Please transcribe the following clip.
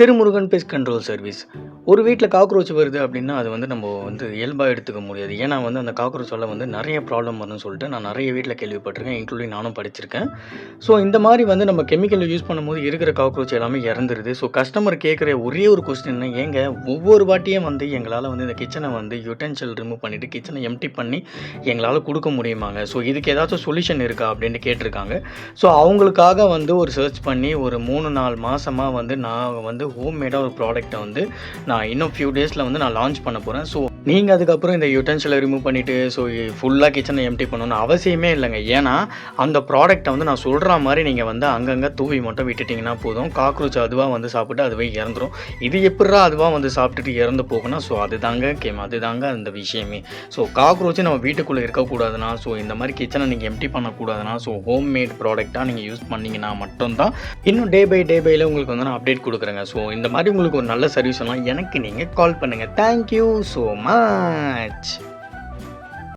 Thirumurugan pest control service. ஒரு வீட்ல cockroach வருது அப்படின்னா, அது வந்து நம்ம வந்து இயல்பா எடுத்துக்க முடியாது. ஏன்னா வந்து அந்த காக்ரோச்சால வந்து நெறைய ப்ராப்ளம் வரும்னு சொல்லிட்டு நான் நெறைய வீட்ல கேள்விப்பட்டுருக்கேன். இன்க்ளூடிங் நானும் படிச்சிருக்கேன். ஸோ இந்த மாரி வந்து நம்ம கெமிக்கல் யூஸ் பண்ணும்போது இருக்கிற காக்ரோச் எல்லாமே இறந்துருது. ஸோ கஸ்டமர் கேட்குற ஒரே ஒரு கொஸ்டின் ஏங்க ஒவ்வொரு வாட்டியும் வந்து எங்களால வந்து இந்த கிச்சன வந்து யுட்டென்சில் ரிமூவ் பண்ணிட்டு கிச்சன எம்ப்டி பண்ணி எங்களால குடுக்க முடியுமாங்க? ஸோ இதுக்கு ஏதாச்சும் சொல்யூஷன் இருக்கா? அப்படின்ட்டு கேட்டிருக்காங்க. ஸோ அவங்களுக்காக வந்து ஒரு சர்ச் பண்ணி ஒரு 3, 4 மாசமா வந்து நான் வந்து ஹோம்மேடா ஒரு ப்ராடக்ட்ட வந்து நான் இன்னும் ஃபியூ டேஸ்ல வந்து நான் லான்ச் பண்ண போறேன். ஸோ நீங்க அதுக்கப்புறம் இந்த யுட்டென்சில ரிமூவ் பண்ணிட்டு ஃபுல்லா கிச்சன எம்ப்டி பண்ணணும்னு அவசியமே இல்லங்க. ஏன்னா, அந்த ப்ராடக்ட்ட வந்து நான் சொல்ற மாரி நீங்க வந்து அங்கங்க தூவி மட்டும் விட்டுட்டீங்கன்னா போதும். காக்ரோச் அதுவா வந்து சாப்பிட்டு அதுவே இறந்துரும். இது எப்புட்றா அதுவா வந்து சாப்பிட்டுட்டு இறந்து போகும்னா, அதுதாங்க அந்த விஷயமே. ஸோ காக்ரோச் நம்ம வீட்டுக்குள்ள இருக்கக்கூடாதுன்னா, இந்த மாரி கிச்சன நீங்க எம்ப்டி பண்ணக்கூடாதுன்னா, ஹோம்மேட் ப்ராடக்ட்டா நீங்க யூஸ் பண்ணீங்கன்னா மட்டும் தான் இன்னும் டே பை டேல உங்களுக்கு வந்து நான் அப்டேட் குடுக்குறேங்க. இந்த மாரி உங்களுக்கு ஒரு நல்ல சர்வீஸ் வேணும்னா எனக்கு நீங்க கால் பண்ணுங்க. Thank you so much.